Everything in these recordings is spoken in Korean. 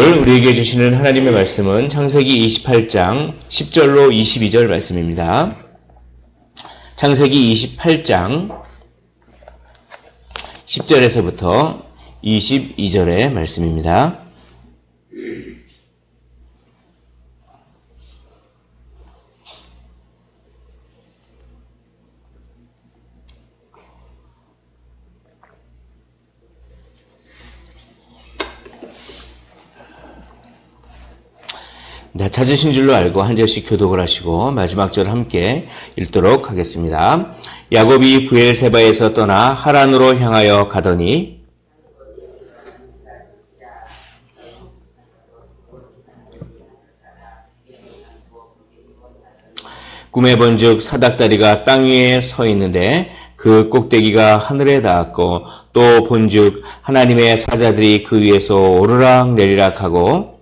우리에게 주시는 하나님의 말씀은 창세기 28장 10절로 22절 말씀입니다. 창세기 28장 10절에서부터 22절의 말씀입니다. 찾으신 줄로 알고 한 절씩 교독을 하시고 마지막 절 함께 읽도록 하겠습니다. 야곱이 브엘세바에서 떠나 하란으로 향하여 가더니 꿈에 본즉 사닥다리가 땅 위에 서 있는데 그 꼭대기가 하늘에 닿았고 또 본즉 하나님의 사자들이 그 위에서 오르락 내리락 하고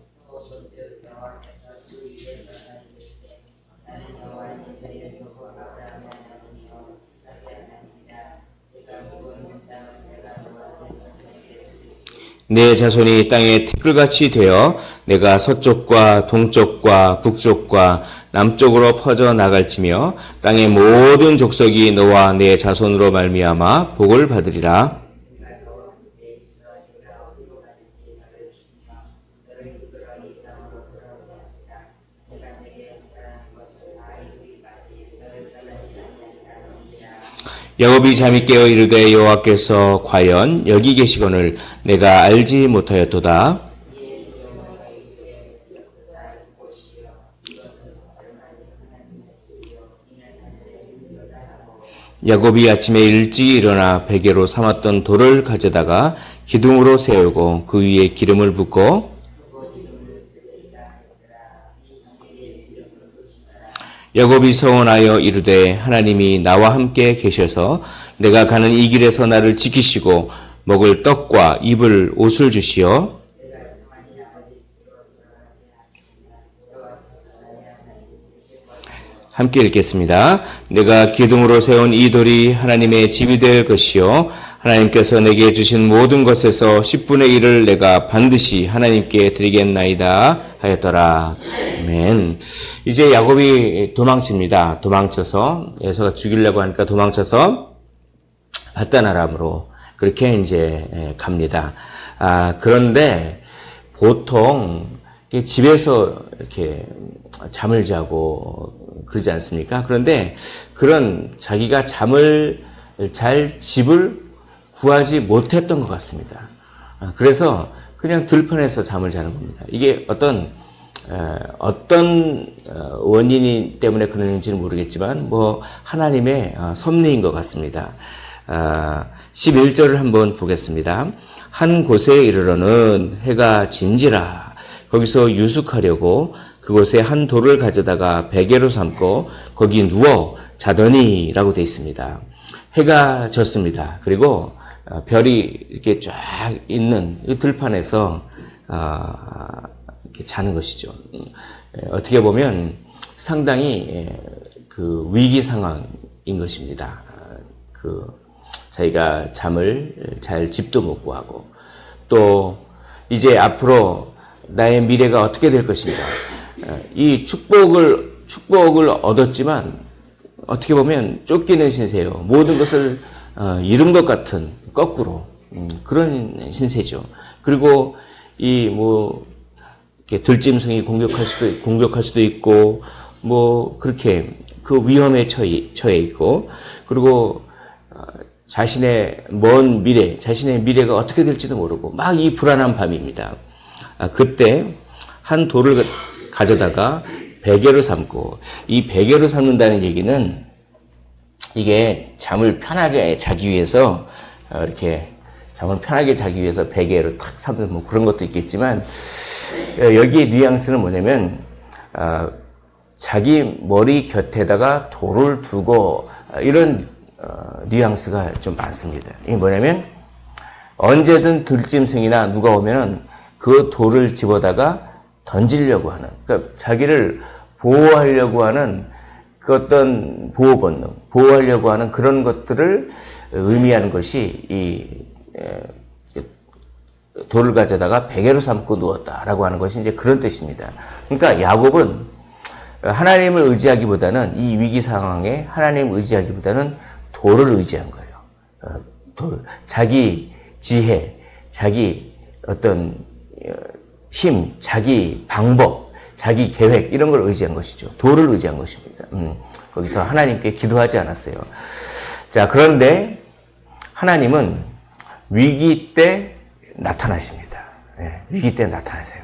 내 자손이 땅에 티끌같이 되어 내가 서쪽과 동쪽과 북쪽과 남쪽으로 퍼져 나갈지며 땅의 모든 족속이 너와 내 자손으로 말미암아 복을 받으리라. 야곱이 잠이 깨어 이르되 여호와께서 과연 여기 계시거늘 내가 알지 못하였도다. 야곱이 아침에 일찍 일어나 베개로 삼았던 돌을 가져다가 기둥으로 세우고 그 위에 기름을 붓고 야곱이 서원하여 이르되 하나님이 나와 함께 계셔서 내가 가는 이 길에서 나를 지키시고 먹을 떡과 입을 옷을 주시어 함께 읽겠습니다. 내가 기둥으로 세운 이 돌이 하나님의 집이 될 것이요 하나님께서 내게 주신 모든 것에서 10분의 1을 내가 반드시 하나님께 드리겠나이다 하였더라. 아멘. 이제 야곱이 도망칩니다. 도망쳐서 에서가 죽이려고 하니까 도망쳐서 밧단 아람으로 그렇게 이제 갑니다. 그런데 보통 집에서 이렇게 잠을 자고 그러지 않습니까? 그런데 그런 자기가 잠을 잘 집을 구하지 못했던 것 같습니다. 그래서 그냥 들판에서 잠을 자는 겁니다. 이게 어떤 원인이 때문에 그러는지는 모르겠지만 뭐 하나님의 섭리인 것 같습니다. 11절을 한번 보겠습니다. 한 곳에 이르러는 해가 진지라 거기서 유숙하려고 그곳에 한 돌을 가져다가 베개로 삼고 거기 누워 자더니라고 되어 있습니다. 해가 졌습니다. 그리고 별이 이렇게 쫙 있는 이 들판에서 이렇게 자는 것이죠. 어떻게 보면 상당히 그 위기 상황인 것입니다. 자기가 잠을 잘 집도 못 구하고 또 이제 앞으로 나의 미래가 어떻게 될 것인가. 이 축복을 얻었지만 어떻게 보면 쫓기는 신세요. 모든 것을 잃은 것 같은 거꾸로 그런 신세죠. 그리고 이 이렇게 들짐승이 공격할 수도 있고 그렇게 그 위험에 처해 있고 그리고 자신의 먼 미래, 자신의 미래가 어떻게 될지도 모르고 막 이 불안한 밤입니다. 그때 한 돌을 가져다가 베개로 삼고 이 베개로 삼는다는 얘기는 이게 잠을 편하게 자기 위해서 이렇게 잠을 편하게 자기 위해서 베개로 탁 삼는 그런 것도 있겠지만 여기에 뉘앙스는 뭐냐면 자기 머리 곁에다가 돌을 두고 이런 뉘앙스가 좀 많습니다. 이게 뭐냐면 언제든 들짐승이나 누가 오면은 그 돌을 집어다가 던지려고 하는, 그러니까 자기를 보호하려고 하는 그 어떤 보호 본능, 보호하려고 하는 그런 것들을 의미하는 것이 이 돌을 가져다가 베개로 삼고 누웠다라고 하는 것이 이제 그런 뜻입니다. 그러니까 야곱은 하나님을 의지하기보다는 이 위기 상황에 하나님을 의지하기보다는 돌을 의지한 거예요. 돌, 자기 지혜, 자기 어떤 힘, 자기 방법, 자기 계획 이런 걸 의지한 것이죠. 돌을 의지한 것입니다. 거기서 하나님께 기도하지 않았어요. 자, 그런데 하나님은 위기 때 나타나십니다. 네, 위기 때 나타나세요.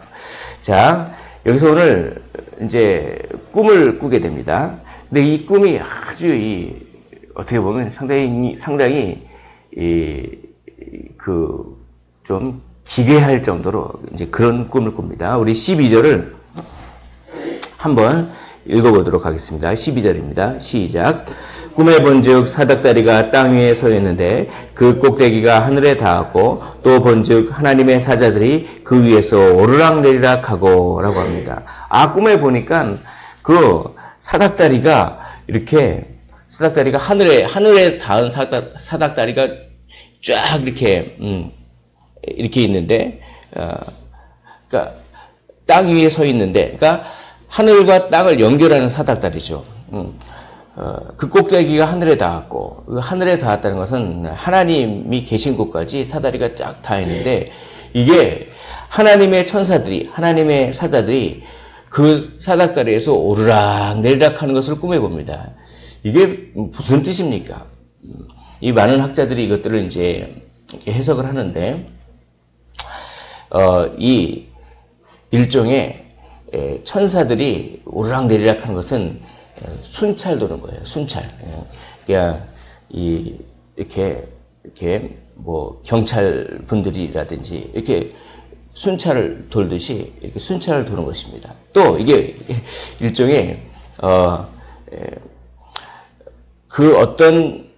자, 여기서 오늘 이제 꿈을 꾸게 됩니다. 근데 이 꿈이 아주 어떻게 보면 상당히 좀 기괴할 정도로 이제 그런 꿈을 꿉니다. 우리 12절을 한번 읽어보도록 하겠습니다. 12절입니다. 시작. 꿈에 본즉 사닥다리가 땅 위에 서 있는데 그 꼭대기가 하늘에 닿았고 또 본즉 하나님의 사자들이 그 위에서 오르락내리락 하고 라고 합니다. 꿈에 보니까 그 사닥다리가 하늘에 닿은 사닥다리가 쫙 이렇게 있는데, 그러니까 땅 위에 서 있는데, 그러니까 하늘과 땅을 연결하는 사닥다리죠. 그 꼭대기가 하늘에 닿았고, 그 하늘에 닿았다는 것은 하나님이 계신 곳까지 사다리가 쫙 닿아 있는데, 이게 하나님의 천사들이, 하나님의 사자들이 그 사닥다리에서 오르락 내리락 하는 것을 꿈에 봅니다. 이게 무슨 뜻입니까? 이 많은 학자들이 이것들을 이제 이렇게 해석을 하는데, 이 일종의 천사들이 오르락내리락 하는 것은 순찰 도는 거예요. 순찰. 그러니까 이렇게 뭐 경찰 분들이라든지 이렇게 순찰을 돌듯이 이렇게 순찰을 도는 것입니다. 또 이게 일종의 그 어떤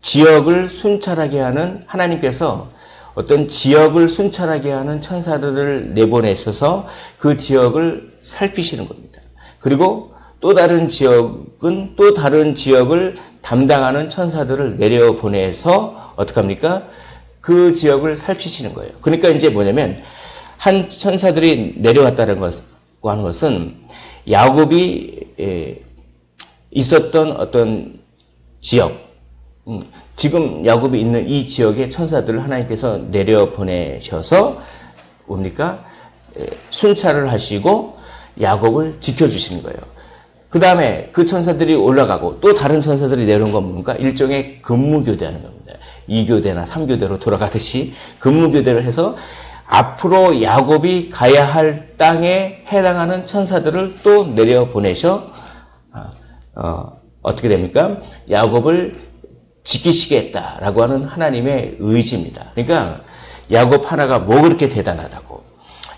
지역을 순찰하게 하는 하나님께서 어떤 지역을 순찰하게 하는 천사들을 내보내셔서 그 지역을 살피시는 겁니다. 그리고 또 다른 지역은 또 다른 지역을 담당하는 천사들을 내려보내서 어떻게 합니까? 그 지역을 살피시는 거예요. 그러니까 이제 뭐냐면 한 천사들이 내려왔다는 것과 하는 것은 야곱이 있었던 어떤 지역, 지금 야곱이 있는 이 지역의 천사들을 하나님께서 내려보내셔서 뭡니까? 순찰을 하시고 야곱을 지켜주시는 거예요. 그 다음에 그 천사들이 올라가고 또 다른 천사들이 내려온 건 뭡니까? 일종의 근무교대하는 겁니다. 2교대나 3교대로 돌아가듯이 근무교대를 해서 앞으로 야곱이 가야 할 땅에 해당하는 천사들을 또 내려보내셔 어떻게 됩니까? 야곱을 지키시겠다라고 하는 하나님의 의지입니다. 그러니까 야곱 하나가 뭐 그렇게 대단하다고.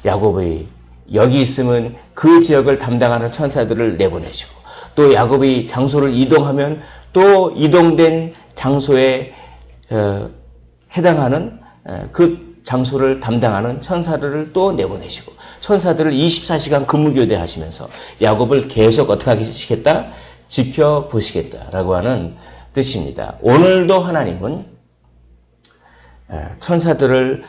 야곱이 여기 있으면 그 지역을 담당하는 천사들을 내보내시고 또 야곱이 장소를 이동하면 또 이동된 장소에 해당하는 그 장소를 담당하는 천사들을 또 내보내시고 천사들을 24시간 근무교대 하시면서 야곱을 계속 어떻게 하시겠다? 지켜보시겠다라고 하는 뜻입니다. 오늘도 하나님은 천사들을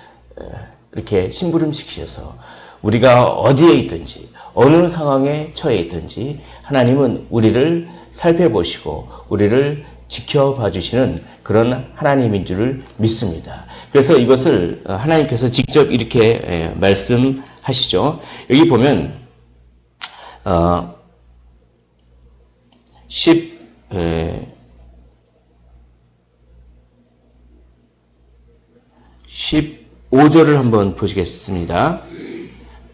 이렇게 심부름시키셔서 우리가 어디에 있든지 어느 상황에 처해 있든지 하나님은 우리를 살펴보시고 우리를 지켜봐 주시는 그런 하나님인 줄을 믿습니다. 그래서 이것을 하나님께서 직접 이렇게 말씀하시죠. 여기 보면 15절을 한번 보시겠습니다.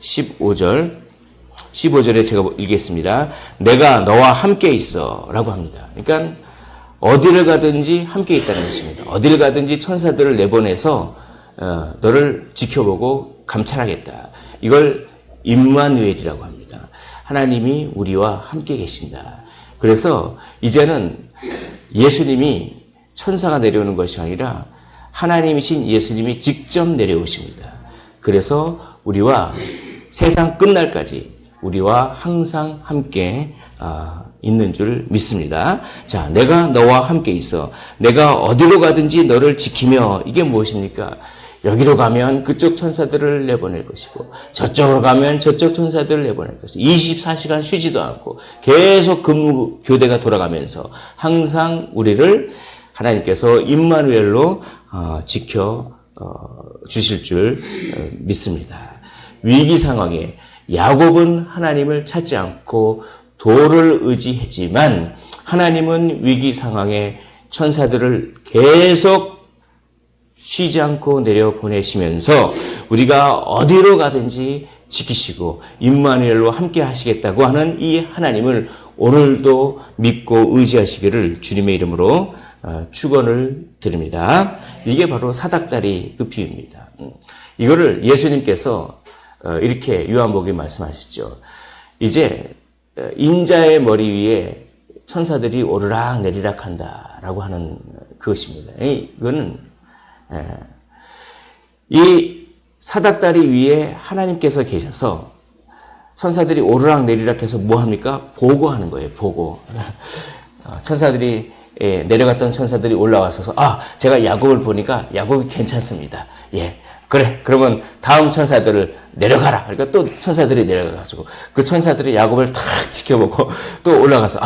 15절에 제가 읽겠습니다. 내가 너와 함께 있어 라고 합니다. 그러니까 어디를 가든지 함께 있다는 것입니다. 어디를 가든지 천사들을 내보내서 너를 지켜보고 감찰하겠다. 이걸 임마누엘이라고 합니다. 하나님이 우리와 함께 계신다. 그래서 이제는 예수님이 천사가 내려오는 것이 아니라 하나님이신 예수님이 직접 내려오십니다. 그래서 우리와 세상 끝날까지 우리와 항상 함께 있는 줄 믿습니다. 자, 내가 너와 함께 있어. 내가 어디로 가든지 너를 지키며 이게 무엇입니까? 여기로 가면 그쪽 천사들을 내보낼 것이고 저쪽으로 가면 저쪽 천사들을 내보낼 것이고 24시간 쉬지도 않고 계속 근무 교대가 돌아가면서 항상 우리를 하나님께서 임마누엘로 지켜 주실 줄 믿습니다. 위기 상황에 야곱은 하나님을 찾지 않고 돌을 의지했지만 하나님은 위기 상황에 천사들을 계속 쉬지 않고 내려보내시면서 우리가 어디로 가든지 지키시고 임마누엘로 함께 하시겠다고 하는 이 하나님을 오늘도 믿고 의지하시기를 주님의 이름으로 축원을 드립니다. 이게 바로 사닥다리 그 비유입니다. 이거를 예수님께서 이렇게 요한복음에 말씀하셨죠. 이제 인자의 머리 위에 천사들이 오르락 내리락 한다라고 하는 그것입니다. 이거는 이 사닥다리 위에 하나님께서 계셔서 천사들이 오르락 내리락 해서 뭐 합니까? 보고하는 거예요. 보고. 천사들이 내려갔던 천사들이 올라와서 제가 야곱을 보니까 야곱이 괜찮습니다. 예. 그래. 그러면 다음 천사들을 내려가라. 그러니까 또 천사들이 내려가가지고 그 천사들이 야곱을 탁 지켜보고 또 올라가서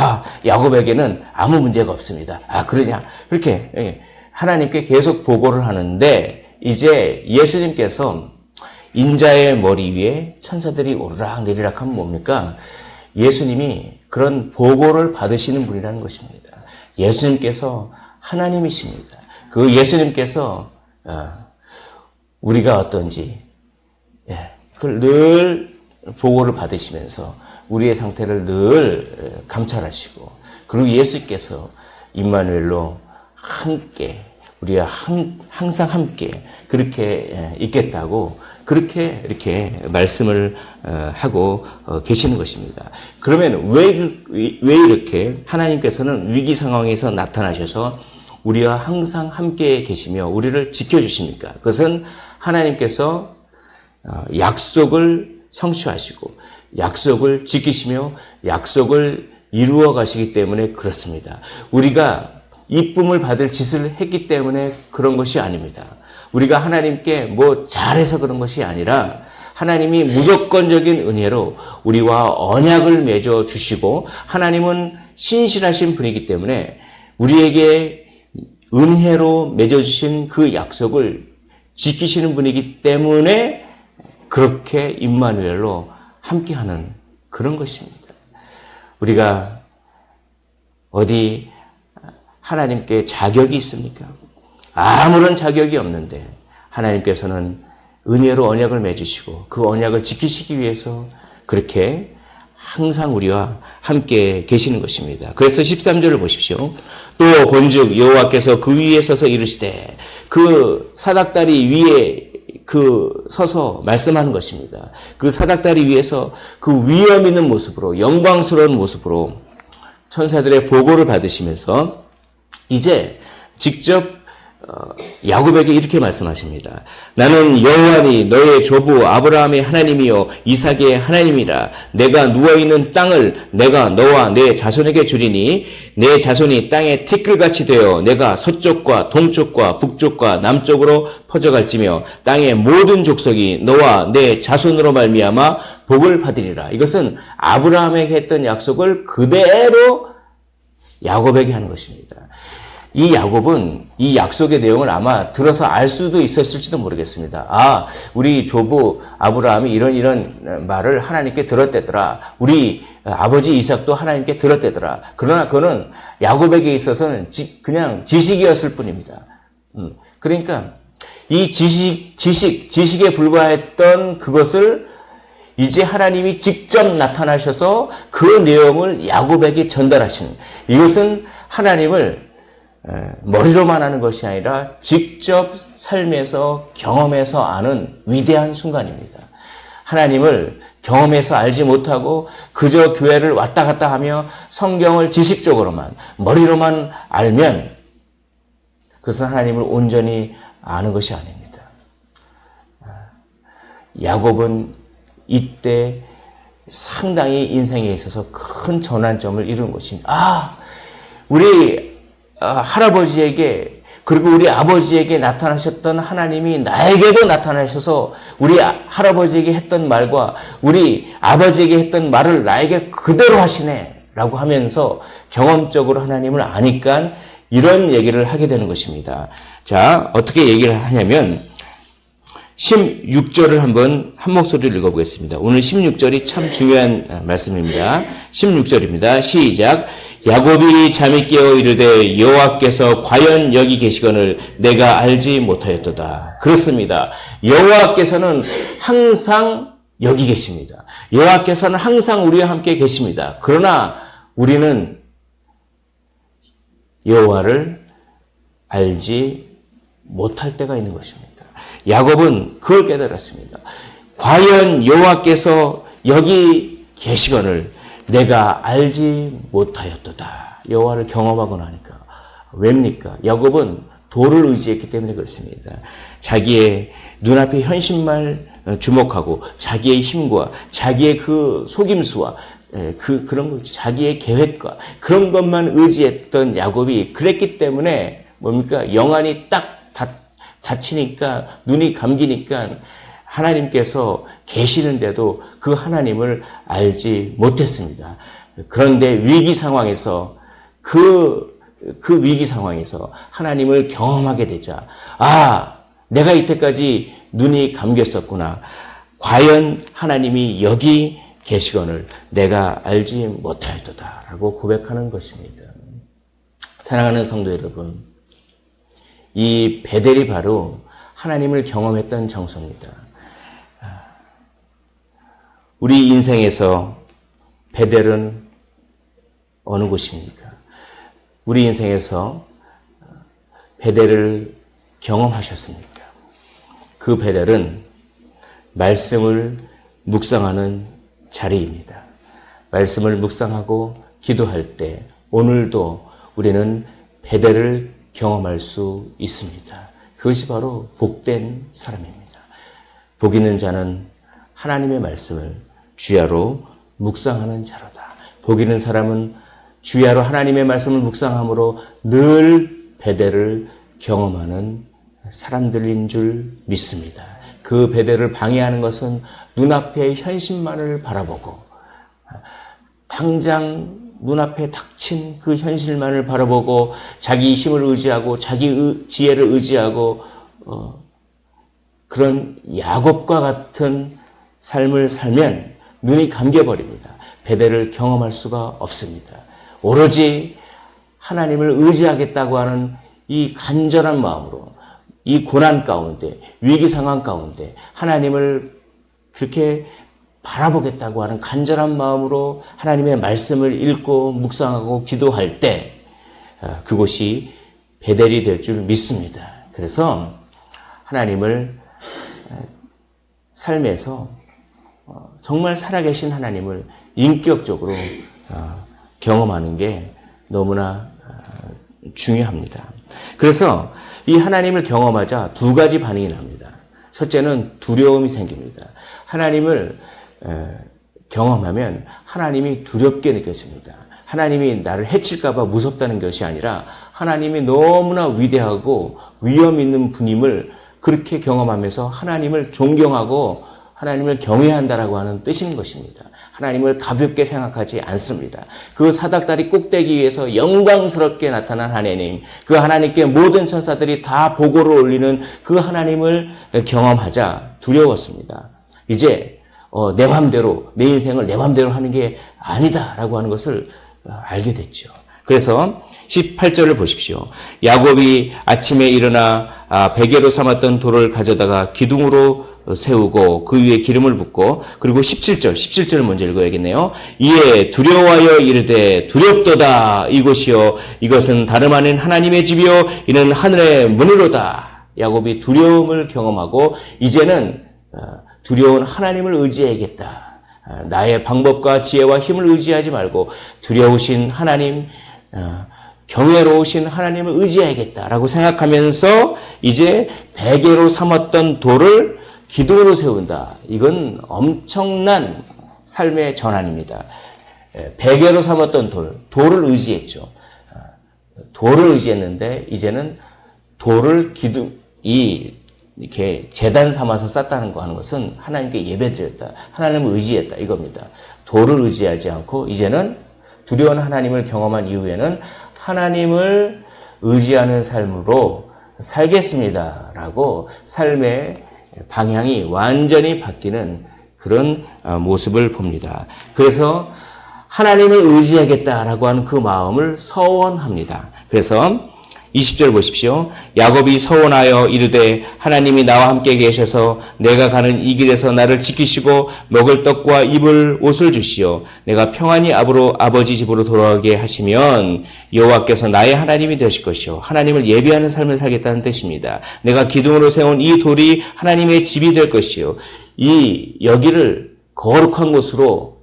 야곱에게는 아무 문제가 없습니다. 그러냐. 그렇게 하나님께 계속 보고를 하는데 이제 예수님께서 인자의 머리 위에 천사들이 오르락 내리락 하면 뭡니까? 예수님이 그런 보고를 받으시는 분이라는 것입니다. 예수님께서 하나님이십니다. 그 예수님께서 우리가 어떤지 그걸 늘 보고를 받으시면서 우리의 상태를 늘 감찰하시고 그리고 예수께서 임마누엘로 함께 우리가 항상 함께 그렇게 있겠다고 그렇게 이렇게 말씀을 하고 계시는 것입니다. 그러면 왜 이렇게 하나님께서는 위기 상황에서 나타나셔서 우리와 항상 함께 계시며 우리를 지켜주십니까? 그것은 하나님께서 약속을 성취하시고 약속을 지키시며 약속을 이루어 가시기 때문에 그렇습니다. 우리가 이쁨을 받을 짓을 했기 때문에 그런 것이 아닙니다. 우리가 하나님께 뭐 잘해서 그런 것이 아니라 하나님이 무조건적인 은혜로 우리와 언약을 맺어 주시고 하나님은 신실하신 분이기 때문에 우리에게 은혜로 맺어주신 그 약속을 지키시는 분이기 때문에 그렇게 임마누엘로 함께하는 그런 것입니다. 우리가 어디 하나님께 자격이 있습니까? 아무런 자격이 없는데 하나님께서는 은혜로 언약을 맺으시고 그 언약을 지키시기 위해서 그렇게 항상 우리와 함께 계시는 것입니다. 그래서 13절을 보십시오. 또 본즉 여호와께서 그 위에 서서 이르시되 그 사닥다리 위에 서서 말씀하는 것입니다. 그 사닥다리 위에서 그 위엄 있는 모습으로 영광스러운 모습으로 천사들의 보고를 받으시면서 이제 직접 야곱에게 이렇게 말씀하십니다. 나는 여호와니 너의 조부 아브라함의 하나님이요 이삭의 하나님이라. 내가 누워있는 땅을 내가 너와 내 자손에게 주리니 내 자손이 땅에 티끌같이 되어 내가 서쪽과 동쪽과 북쪽과 남쪽으로 퍼져갈지며 땅의 모든 족속이 너와 내 자손으로 말미암아 복을 받으리라. 이것은 아브라함에게 했던 약속을 그대로 야곱에게 하는 것입니다. 이 야곱은 이 약속의 내용을 아마 들어서 알 수도 있었을지도 모르겠습니다. 우리 조부 아브라함이 이런 말을 하나님께 들었대더라. 우리 아버지 이삭도 하나님께 들었대더라. 그러나 그거는 야곱에게 있어서는 그냥 지식이었을 뿐입니다. 그러니까 이 지식에 불과했던 그것을 이제 하나님이 직접 나타나셔서 그 내용을 야곱에게 전달하시는, 이것은 하나님을 머리로만 아는 것이 아니라 직접 삶에서 경험해서 아는 위대한 순간입니다. 하나님을 경험해서 알지 못하고 그저 교회를 왔다 갔다 하며 성경을 지식적으로만 머리로만 알면 그것은 하나님을 온전히 아는 것이 아닙니다. 야곱은 이때 상당히 인생에 있어서 큰 전환점을 이룬 것입니다. 우리 할아버지에게 그리고 우리 아버지에게 나타나셨던 하나님이 나에게도 나타나셔서 우리 할아버지에게 했던 말과 우리 아버지에게 했던 말을 나에게 그대로 하시네 라고 하면서 경험적으로 하나님을 아니까 이런 얘기를 하게 되는 것입니다. 자, 어떻게 얘기를 하냐면 16절을 한번 한 목소리로 읽어보겠습니다. 오늘 16절이 참 중요한 말씀입니다. 16절입니다. 시작. 야곱이 잠이 깨어 이르되 여호와께서 과연 여기 계시거늘 내가 알지 못하였도다. 그렇습니다. 여호와께서는 항상 여기 계십니다. 여호와께서는 항상 우리와 함께 계십니다. 그러나 우리는 여호와를 알지 못할 때가 있는 것입니다. 야곱은 그걸 깨달았습니다. 과연 여호와께서 여기 계시거늘 내가 알지 못하였도다. 여호와를 경험하고 나니까. 왜입니까? 야곱은 도를 의지했기 때문에 그렇습니다. 자기의 눈앞의 현실만 주목하고 자기의 힘과 자기의 그 속임수와 그런 거, 자기의 계획과 그런 것만 의지했던 야곱이 그랬기 때문에 뭡니까? 영안이 딱 닫히니까 눈이 감기니까 하나님께서 계시는데도 그 하나님을 알지 못했습니다. 그런데 위기 상황에서 그 위기 상황에서 하나님을 경험하게 되자 내가 이때까지 눈이 감겼었구나. 과연 하나님이 여기 계시거늘 내가 알지 못하였도다 라고 고백하는 것입니다. 사랑하는 성도 여러분, 이 베델이 바로 하나님을 경험했던 장소입니다. 우리 인생에서 베델은 어느 곳입니까? 우리 인생에서 베델을 경험하셨습니까? 그 베델은 말씀을 묵상하는 자리입니다. 말씀을 묵상하고 기도할 때 오늘도 우리는 베델을 경험할 수 있습니다. 그것이 바로 복된 사람입니다. 복 있는 자는 하나님의 말씀을 주야로 묵상하는 자로다. 복 있는 사람은 주야로 하나님의 말씀을 묵상함으로 늘 베델을 경험하는 사람들인 줄 믿습니다. 그 베델을 방해하는 것은 눈앞의 현실만을 바라보고 당장 눈앞에 닥친 그 현실만을 바라보고 자기 힘을 의지하고 자기 지혜를 의지하고 그런 야곱과 같은 삶을 살면 눈이 감겨버립니다. 베델을 경험할 수가 없습니다. 오로지 하나님을 의지하겠다고 하는 이 간절한 마음으로 이 고난 가운데 위기 상황 가운데 하나님을 그렇게 바라보겠다고 하는 간절한 마음으로 하나님의 말씀을 읽고 묵상하고 기도할 때 그곳이 베델이 될 줄 믿습니다. 그래서 하나님을 삶에서 정말 살아계신 하나님을 인격적으로 경험하는 게 너무나 중요합니다. 그래서 이 하나님을 경험하자 두 가지 반응이 납니다. 첫째는 두려움이 생깁니다. 하나님을 경험하면 하나님이 두렵게 느껴집니다. 하나님이 나를 해칠까 봐 무섭다는 것이 아니라 하나님이 너무나 위대하고 위험 있는 분임을 그렇게 경험하면서 하나님을 존경하고 하나님을 경외한다라고 하는 뜻인 것입니다. 하나님을 가볍게 생각하지 않습니다. 그 사닥다리 꼭대기 위에서 영광스럽게 나타난 하나님, 그 하나님께 모든 천사들이 다 보고를 올리는 그 하나님을 경험하자 두려웠습니다. 이제 내 맘대로, 내 인생을 내 맘대로 하는 게 아니다라고 하는 것을 알게 됐죠. 그래서 18절을 보십시오. 야곱이 아침에 일어나 베개로 삼았던 돌을 가져다가 기둥으로 세우고 그 위에 기름을 붓고, 그리고 17절을 먼저 읽어야겠네요. 이에 두려워하여 이르되 두렵도다 이곳이요 이것은 다름 아닌 하나님의 집이요 이는 하늘의 문으로다. 야곱이 두려움을 경험하고 이제는 두려운 하나님을 의지해야겠다. 나의 방법과 지혜와 힘을 의지하지 말고 두려우신 하나님, 경외로우신 하나님을 의지해야겠다라고 생각하면서 이제 베개로 삼았던 돌을 기둥으로 세운다. 이건 엄청난 삶의 전환입니다. 베개로 삼았던 돌을 의지했죠. 돌을 의지했는데 이제는 돌을 이렇게 제단 삼아서 쌓다는 거 하는 것은 하나님께 예배드렸다. 하나님을 의지했다. 이겁니다. 돌을 의지하지 않고 이제는 두려운 하나님을 경험한 이후에는 하나님을 의지하는 삶으로 살겠습니다. 라고 삶의 방향이 완전히 바뀌는 그런 모습을 봅니다. 그래서 하나님을 의지하겠다라고 하는 그 마음을 서원합니다. 그래서 20절 보십시오. 야곱이 서원하여 이르되 하나님이 나와 함께 계셔서 내가 가는 이 길에서 나를 지키시고 먹을 떡과 입을 옷을 주시오. 내가 평안히 아버지 집으로 돌아가게 하시면 여호와께서 나의 하나님이 되실 것이요 하나님을 예비하는 삶을 살겠다는 뜻입니다. 내가 기둥으로 세운 이 돌이 하나님의 집이 될 것이요 이 여기를 거룩한 곳으로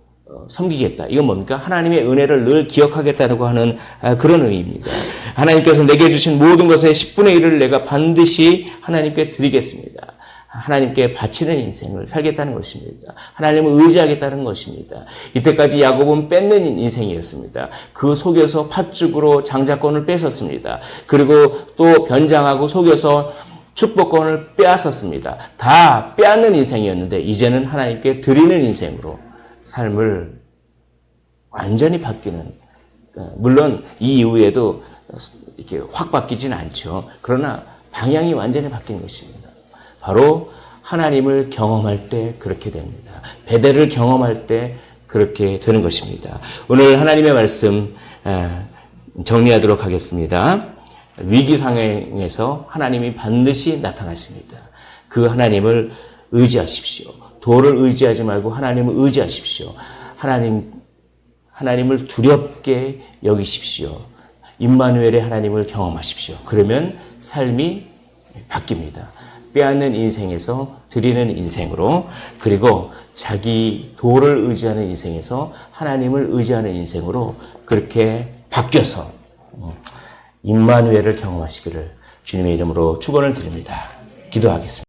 섬기겠다. 이건 뭡니까? 하나님의 은혜를 늘 기억하겠다고 하는 그런 의미입니다. 하나님께서 내게 주신 모든 것의 10분의 1을 내가 반드시 하나님께 드리겠습니다. 하나님께 바치는 인생을 살겠다는 것입니다. 하나님을 의지하겠다는 것입니다. 이때까지 야곱은 뺏는 인생이었습니다. 그 속여서 팥죽으로 장자권을 뺏었습니다. 그리고 또 변장하고 속여서 축복권을 빼앗았습니다. 다 빼앗는 인생이었는데 이제는 하나님께 드리는 인생으로 삶을 완전히 바뀌는, 물론 이 이후에도 이렇게 확 바뀌지는 않죠. 그러나 방향이 완전히 바뀌는 것입니다. 바로 하나님을 경험할 때 그렇게 됩니다. 베델을 경험할 때 그렇게 되는 것입니다. 오늘 하나님의 말씀 정리하도록 하겠습니다. 위기 상황에서 하나님이 반드시 나타나십니다. 그 하나님을 의지하십시오. 돌을 의지하지 말고 하나님을 의지하십시오. 하나님을 두렵게 여기십시오. 임마누엘의 하나님을 경험하십시오. 그러면 삶이 바뀝니다. 빼앗는 인생에서 드리는 인생으로, 그리고 자기 돌을 의지하는 인생에서 하나님을 의지하는 인생으로 그렇게 바뀌어서 임마누엘을 경험하시기를 주님의 이름으로 축원을 드립니다. 기도하겠습니다.